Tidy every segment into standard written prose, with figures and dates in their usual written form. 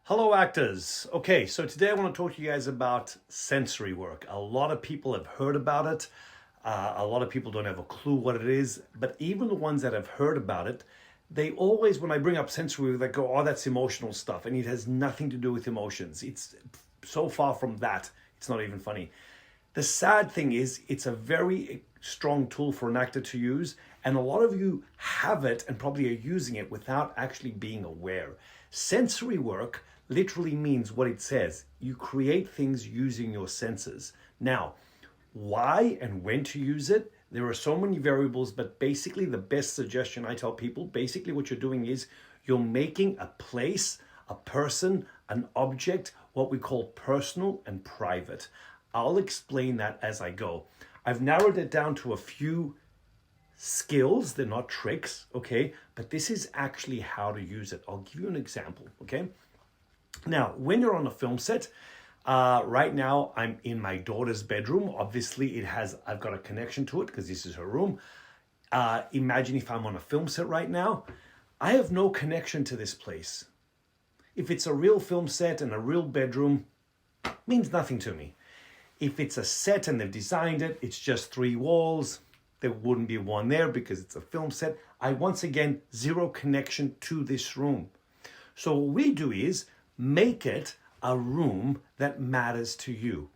Hello actors. Okay, so today I want to talk to you guys about sensory work. A lot of people have heard about it. A lot of people don't have a clue what it is, but even the ones that have heard about it, they always, when I bring up sensory work, they go, oh, that's emotional stuff. And it has nothing to do with emotions. It's so far from that. It's not even funny. The sad thing is it's a very strong tool for an actor to use, and a lot of you have it and probably are using it without actually being aware. Sensory work literally means what it says. You create things using your senses. Now, why and when to use it? There are so many variables, but basically the best suggestion I tell people, basically what you're doing is you're making a place, a person, an object, what we call personal and private. I'll explain that as I go. I've narrowed it down to a few skills. They're not tricks, okay? But this is actually how to use it. I'll give you an example, okay? Now, when you're on a film set, right now I'm in my daughter's bedroom. Obviously, I've got a connection to it because this is her room. Imagine if I'm on a film set right now. I have no connection to this place. If it's a real film set and a real bedroom, it means nothing to me. If it's a set and they've designed it, it's just three walls. There wouldn't be one there because it's a film set. I, once again, zero connection to this room. So what we do is make it a room that matters to you.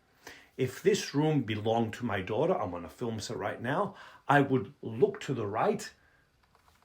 If this room belonged to my daughter, I'm on a film set right now, I would look to the right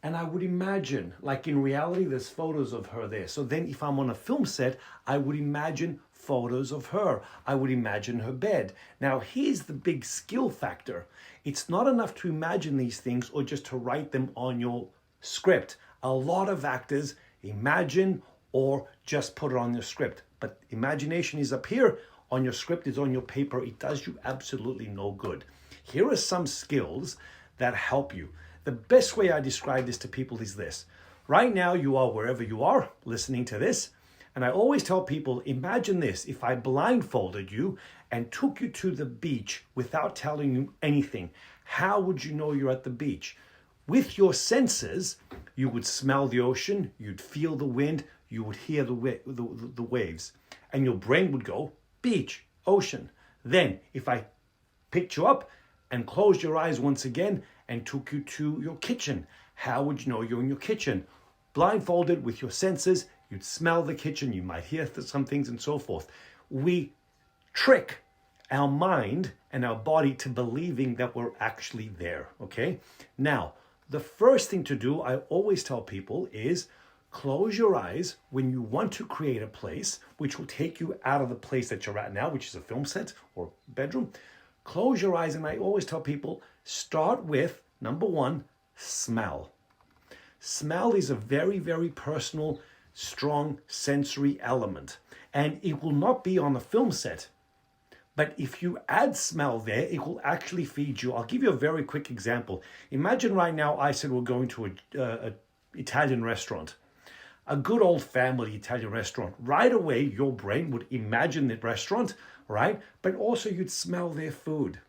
and I would imagine, like in reality, there's photos of her there. So then if I'm on a film set, I would imagine photos of her. I would imagine her bed. Now, here's the big skill factor. It's not enough to imagine these things or just to write them on your script. A lot of actors imagine or just put it on your script. But imagination is up here, on your script, is on your paper. It does you absolutely no good. Here are some skills that help you. The best way I describe this to people is this. Right now, you are wherever you are listening to this. And I always tell people, imagine this. If I blindfolded you and took you to the beach without telling you anything, how would you know you're at the beach? With your senses, you would smell the ocean, you'd feel the wind, you would hear the waves, and your brain would go, beach, ocean. Then, if I picked you up and closed your eyes once again and took you to your kitchen, how would you know you're in your kitchen? Blindfolded with your senses, you'd smell the kitchen, you might hear some things and so forth. We trick our mind and our body to believing that we're actually there, okay? Now, the first thing to do, I always tell people, is close your eyes when you want to create a place which will take you out of the place that you're at now, which is a film set or bedroom. Close your eyes, and I always tell people, start with, number one, smell. Smell is a very, very personal, strong sensory element, and it will not be on a film set. But if you add smell there, it will actually feed you. I'll give you a very quick example. Imagine right now I said we're going to an Italian restaurant, a good old family Italian restaurant. Right away, your brain would imagine the restaurant, right? But also you'd smell their food.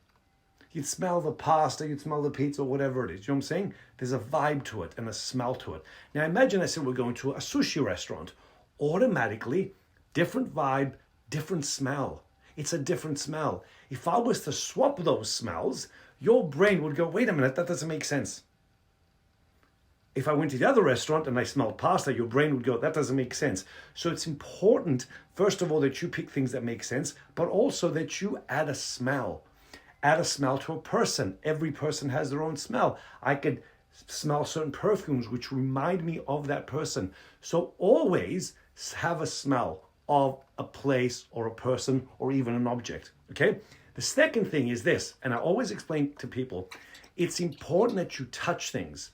You'd smell the pasta, you'd smell the pizza, whatever it is. You know what I'm saying? There's a vibe to it and a smell to it. Now imagine I said we're going to a sushi restaurant. Automatically, different vibe, different smell. It's a different smell. If I was to swap those smells, your brain would go, wait a minute, that doesn't make sense. If I went to the other restaurant and I smelled pasta, your brain would go, that doesn't make sense. So it's important, first of all, that you pick things that make sense, but also that you add a smell. Add a smell to a person. Every person has their own smell. I could smell certain perfumes which remind me of that person. So always have a smell of a place or a person or even an object, okay? The second thing is this, and I always explain to people, it's important that you touch things.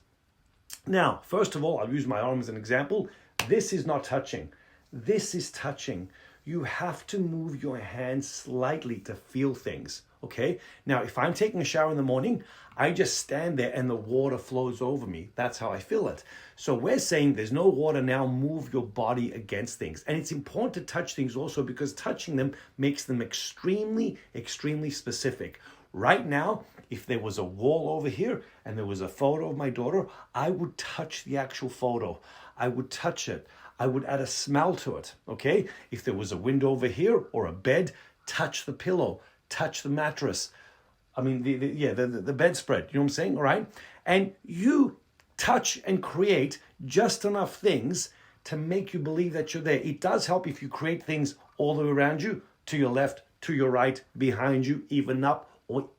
Now, first of all, I'll use my arm as an example. This is not touching. This is touching. You have to move your hands slightly to feel things, okay? Now, if I'm taking a shower in the morning, I just stand there and the water flows over me. That's how I feel it. So we're saying there's no water now, move your body against things. And it's important to touch things also because touching them makes them extremely, extremely specific. Right now, if there was a wall over here and there was a photo of my daughter, I would touch the actual photo. I would touch it. I would add a smell to it, okay? If there was a window over here or a bed, touch the pillow, touch the mattress. I mean, the bedspread, you know what I'm saying, all right? And you touch and create just enough things to make you believe that you're there. It does help if you create things all the way around you, to your left, to your right, behind you, even up, or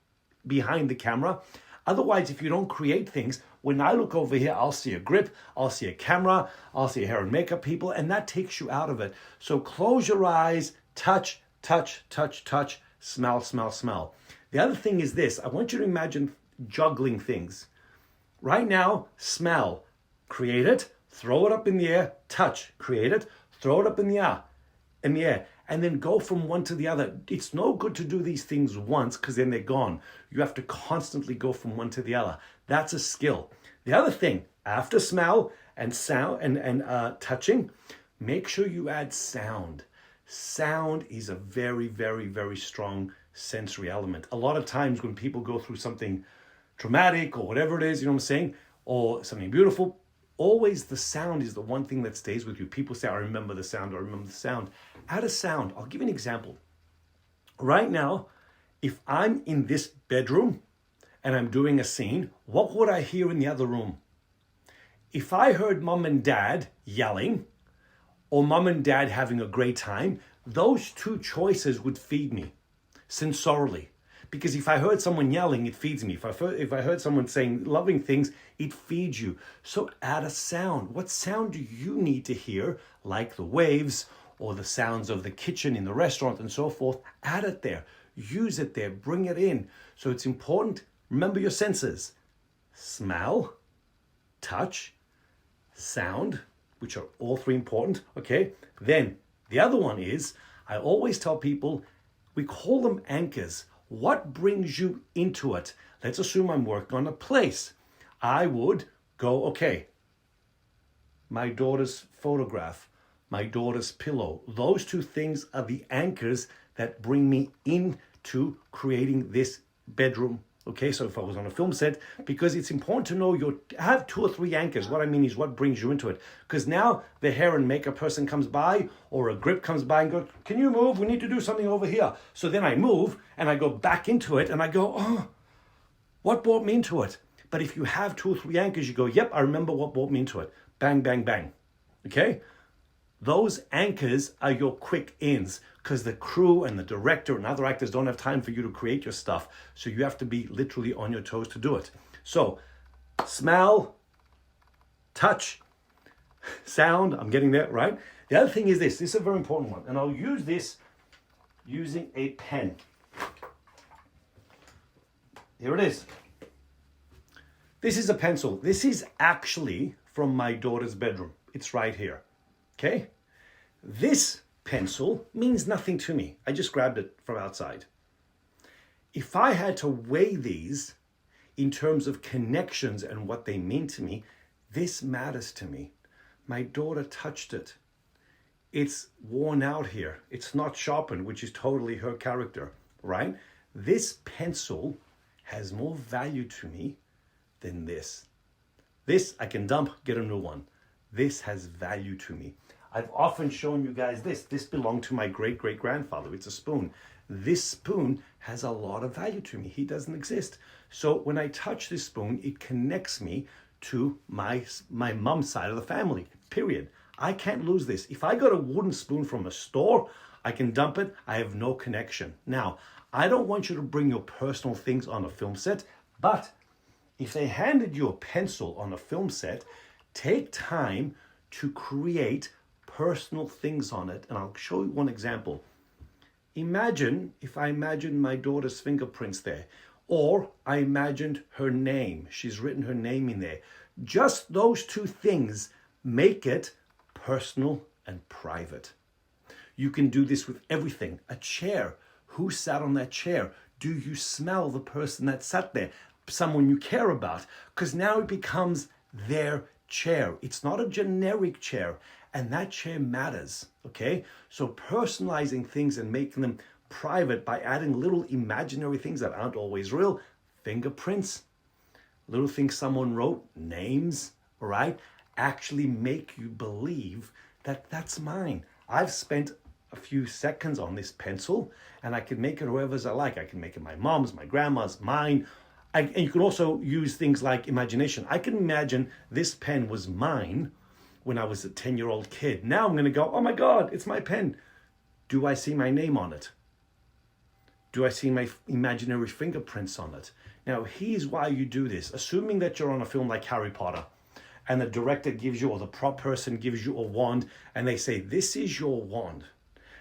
behind the camera. Otherwise, if you don't create things, when I look over here, I'll see a grip, I'll see a camera, I'll see hair and makeup people, and that takes you out of it. So close your eyes, touch, touch, touch, touch, smell, smell, smell. The other thing is this. I want you to imagine juggling things. Right now, smell, create it, throw it up in the air, touch, create it, throw it up in the air, and then go from one to the other. It's no good to do these things once because then they're gone. You have to constantly go from one to the other. That's a skill. The other thing, after smell and sound and touching, make sure you add sound. Sound is a very, very, very strong sensory element. A lot of times when people go through something traumatic or whatever it is, you know what I'm saying, or something beautiful, always the sound is the one thing that stays with you. People say, I remember the sound, I remember the sound. Add a sound. I'll give you an example. Right now, if I'm in this bedroom and I'm doing a scene, what would I hear in the other room? If I heard mom and dad yelling or mom and dad having a great time, those two choices would feed me sensorially. Because if I heard someone yelling, it feeds me. If I heard someone saying loving things, it feeds you. So add a sound. What sound do you need to hear? Like the waves or the sounds of the kitchen in the restaurant and so forth. Add it there. Use it there. Bring it in. So it's important. Remember your senses. Smell, touch, sound, which are all three important. Okay. Then the other one is, I always tell people, we call them anchors. What brings you into it? Let's assume I'm working on a place. I would go, okay, my daughter's photograph, my daughter's pillow. Those two things are the anchors that bring me into creating this bedroom. Okay, so if I was on a film set, because it's important to know have 2 or 3 anchors. What I mean is what brings you into it. Because now the hair and makeup person comes by or a grip comes by and goes, can you move? We need to do something over here. So then I move and I go back into it and I go, oh, what brought me into it? But if you have 2 or 3 anchors, you go, yep, I remember what brought me into it. Bang, bang, bang. Okay? Those anchors are your quick ins because the crew and the director and other actors don't have time for you to create your stuff. So you have to be literally on your toes to do it. So smell, touch, sound, I'm getting there, right? The other thing is this is a very important one. And I'll use this using a pen. Here it is. This is a pencil. This is actually from my daughter's bedroom. It's right here. Okay? This pencil means nothing to me. I just grabbed it from outside. If I had to weigh these in terms of connections and what they mean to me, this matters to me. My daughter touched it. It's worn out here. It's not sharpened, which is totally her character, right? This pencil has more value to me than this. This I can dump, get a new one. This has value to me. I've often shown you guys this. This belonged to my great-great-grandfather. It's a spoon. This spoon has a lot of value to me. He doesn't exist. So when I touch this spoon, it connects me to my mom's side of the family, period. I can't lose this. If I got a wooden spoon from a store, I can dump it. I have no connection. Now, I don't want you to bring your personal things on a film set, but if they handed you a pencil on a film set, take time to create personal things on it. And I'll show you one example. Imagine if I imagined my daughter's fingerprints there, or I imagined her name. She's written her name in there. Just those 2 things make it personal and private. You can do this with everything. A chair. Who sat on that chair? Do you smell the person that sat there? Someone you care about. Because now it becomes their chair. It's not a generic chair. And that chair matters, okay? So personalizing things and making them private by adding little imaginary things that aren't always real, fingerprints, little things someone wrote, names, all right, actually make you believe that's mine. I've spent a few seconds on this pencil, and I can make it whoever's I like. I can make it my mom's, my grandma's, mine. And you can also use things like imagination. I can imagine this pen was mine when I was a 10-year-old kid. Now I'm going to go, oh my God, it's my pen. Do I see my name on it? Do I see my imaginary fingerprints on it? Now, here's why you do this. Assuming that you're on a film like Harry Potter, and the director gives you, or the prop person gives you a wand, and they say, this is your wand,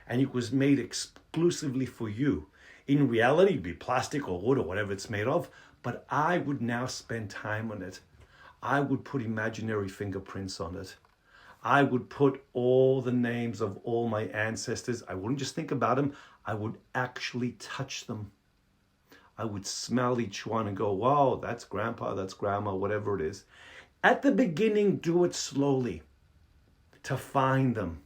and it was made exclusively for you. In reality, it'd be plastic or wood or whatever it's made of, but I would now spend time on it. I would put imaginary fingerprints on it. I would put all the names of all my ancestors. I wouldn't just think about them. I would actually touch them. I would smell each one and go, wow, that's grandpa, that's grandma, whatever it is. At the beginning, do it slowly to find them.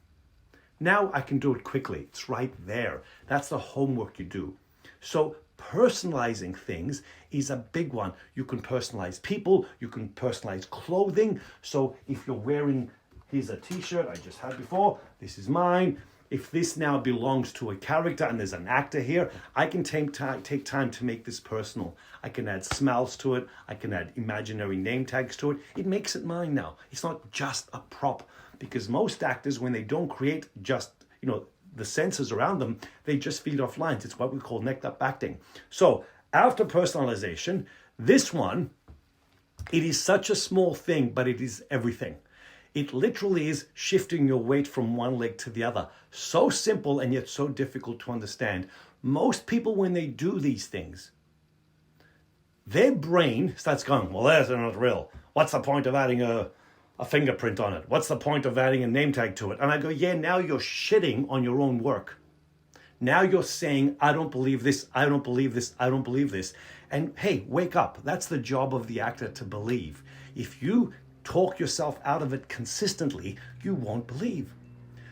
Now I can do it quickly. It's right there. That's the homework you do. So personalizing things is a big one. You can personalize people. You can personalize clothing. So if you're wearing, here's a t-shirt I just had before. This is mine. If this now belongs to a character and there's an actor here, I can take time to make this personal. I can add smells to it. I can add imaginary name tags to it. It makes it mine now. It's not just a prop, because most actors, when they don't create just, the senses around them, they just feed off lines. It's what we call necked up acting. So after personalization, this one, it is such a small thing, but it is everything. It literally is shifting your weight from one leg to the other. So simple and yet so difficult to understand. Most people, when they do these things, their brain starts going, well, that's not real. What's the point of adding a fingerprint on it? What's the point of adding a name tag to it? And I go, yeah, now you're shitting on your own work. Now you're saying, I don't believe this, I don't believe this, I don't believe this. And hey, wake up. That's the job of the actor, to believe. If you talk yourself out of it consistently, you won't believe.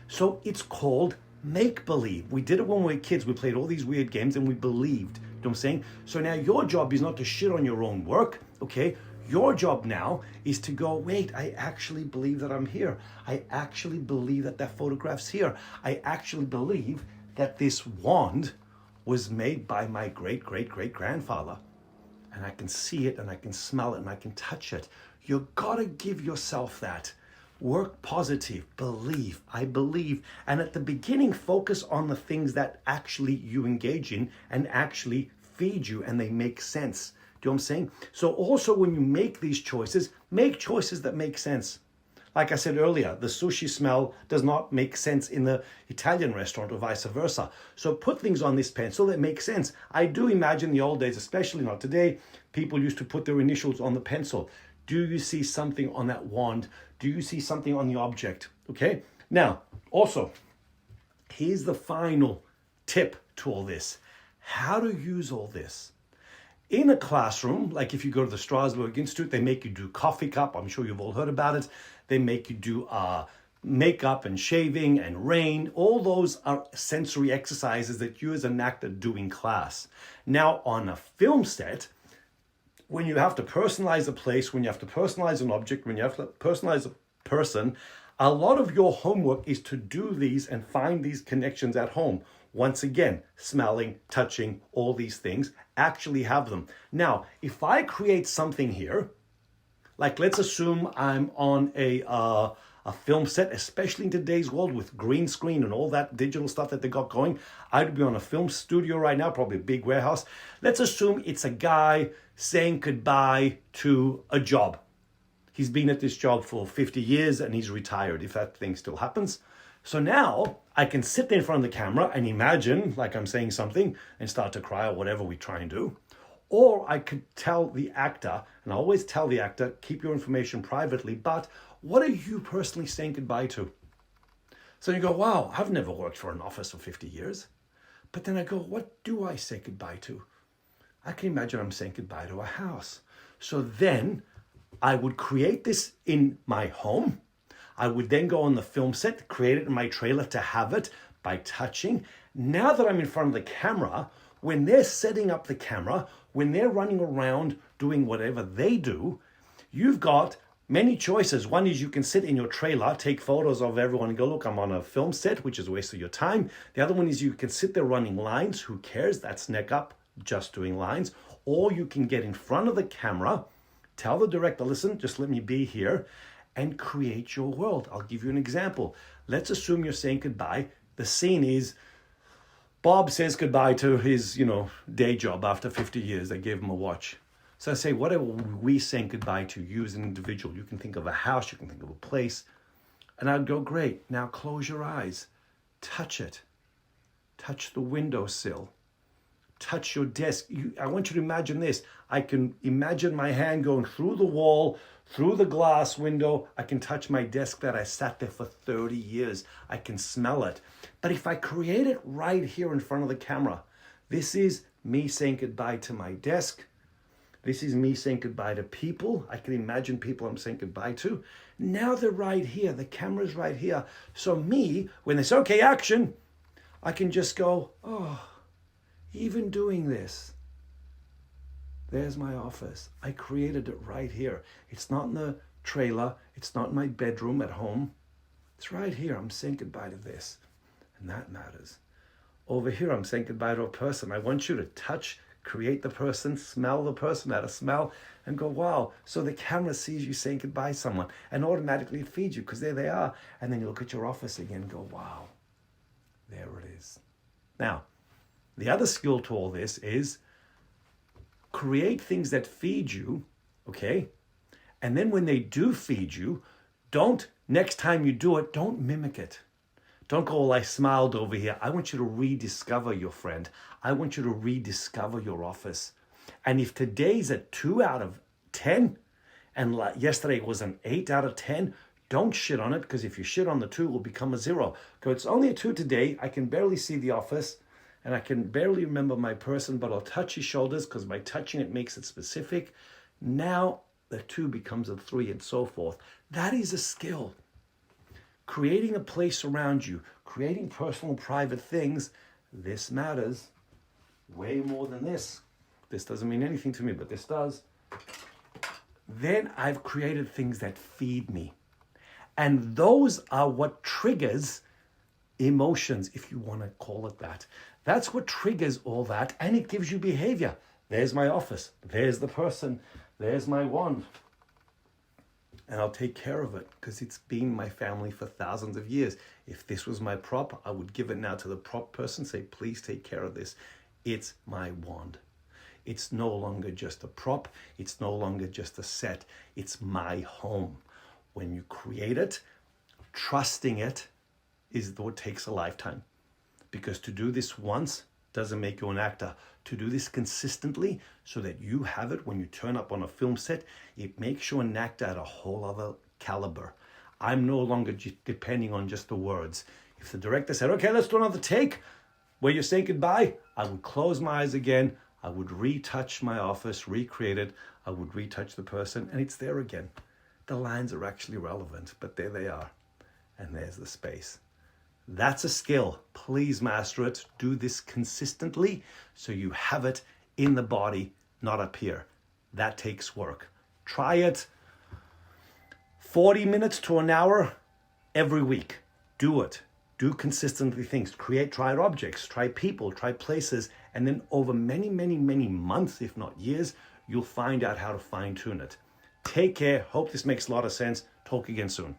So it's called make-believe. We did it when we were kids. We played all these weird games and we believed. You know what I'm saying? So now your job is not to shit on your own work, okay? Your job now is to go, wait, I actually believe that I'm here. I actually believe that that photograph's here. I actually believe that this wand was made by my great-great-great-grandfather. And I can see it and I can smell it and I can touch it. You gotta give yourself that. Work positive, believe, I believe. And at the beginning, focus on the things that actually you engage in and actually feed you and they make sense. Do you know what I'm saying? So also when you make these choices, make choices that make sense. Like I said earlier, the sushi smell does not make sense in the Italian restaurant or vice versa. So put things on this pencil that make sense. I do imagine the old days, especially not today, people used to put their initials on the pencil. Do you see something on that wand? Do you see something on the object? Okay. Now, also, here's the final tip to all this. How to use all this. In a classroom, like if you go to the Strasbourg Institute, they make you do coffee cup. I'm sure you've all heard about it. They make you do makeup and shaving and rain. All those are sensory exercises that you as an actor do in class. Now, on a film set, when you have to personalize a place, when you have to personalize an object, when you have to personalize a person, a lot of your homework is to do these and find these connections at home. Once again, smelling, touching, all these things, actually have them. Now, if I create something here, like let's assume I'm on a film set, especially in today's world with green screen and all that digital stuff that they got going. I'd be on a film studio right now, probably a big warehouse. Let's assume it's a guy saying goodbye to a job. He's been at this job for 50 years and he's retired, if that thing still happens. So now I can sit there in front of the camera and imagine like I'm saying something and start to cry or whatever we try and do. Or I could tell the actor, and I always tell the actor, keep your information privately, but what are you personally saying goodbye to? So you go, wow, I've never worked for an office for 50 years. But then I go, what do I say goodbye to? I can imagine I'm saying goodbye to a house. So then I would create this in my home. I would then go on the film set, create it in my trailer to have it by touching. Now that I'm in front of the camera, when they're setting up the camera, when they're running around doing whatever they do, you've got many choices. One is you can sit in your trailer, take photos of everyone and go, look, I'm on a film set, which is a waste of your time. The other one is you can sit there running lines. Who cares? That's neck up, just doing lines. Or you can get in front of the camera, tell the director, listen, just let me be here, and create your world. I'll give you an example. Let's assume you're saying goodbye. The scene is Bob says goodbye to his, day job after 50 years. They gave him a watch. So I say, what are we saying goodbye to you as an individual? You can think of a house, you can think of a place. And I'd go, great, now close your eyes. Touch it. Touch the windowsill. Touch your desk. I want you to imagine this. I can imagine my hand going through the wall, through the glass window. I can touch my desk that I sat there for 30 years. I can smell it. But if I create it right here in front of the camera, this is me saying goodbye to my desk. This is me saying goodbye to people. I can imagine people I'm saying goodbye to. Now they're right here. The camera's right here. So me, when they say, okay, action, I can just go, oh, even doing this, there's my office. I created it right here. It's not in the trailer. It's not in my bedroom at home. It's right here. I'm saying goodbye to this. And that matters. Over here, I'm saying goodbye to a person. I want you to touch, create the person, smell the person, add a smell, and go, wow. So the camera sees you saying goodbye to someone, and automatically it feeds you because there they are. And then you look at your office again and go, wow, there it is. Now, the other skill to all this is create things that feed you, okay? And then when they do feed you, next time you do it, don't mimic it. Don't go, well, I smiled over here. I want you to rediscover your friend. I want you to rediscover your office. And if today's a 2 out of 10, and yesterday was an 8 out of 10, don't shit on it, because if you shit on the 2, it will become a 0. Go, it's only a 2 today. I can barely see the office, and I can barely remember my person, but I'll touch his shoulders because by touching it makes it specific. Now the 2 becomes a 3 and so forth. That is a skill. Creating a place around you, creating personal private things, this matters way more than this. This doesn't mean anything to me, but this does. Then I've created things that feed me. And those are what triggers emotions, if you want to call it that. That's what triggers all that, and it gives you behavior. There's my office. There's the person. There's my wand. And I'll take care of it because it's been my family for thousands of years. If this was my prop, I would give it now to the prop person, say, please take care of this. It's my wand. It's no longer just a prop. It's no longer just a set. It's my home. When you create it, trusting it is what takes a lifetime. Because to do this once doesn't make you an actor. To do this consistently so that you have it when you turn up on a film set, it makes you an actor at a whole other caliber. I'm no longer depending on just the words. If the director said, okay, let's do another take where you're saying goodbye, I would close my eyes again. I would retouch my office, recreate it. I would retouch the person, and it's there again. The lines are actually relevant, but there they are. And there's the space. That's a skill. Please master it. Do this consistently so you have it in the body, not up here. That takes work. Try it 40 minutes to an hour every week. Do it. Do consistently things. Try objects, try people, try places, and then over many, many, many months, if not years, you'll find out how to fine tune it. Take care. Hope this makes a lot of sense. Talk again soon.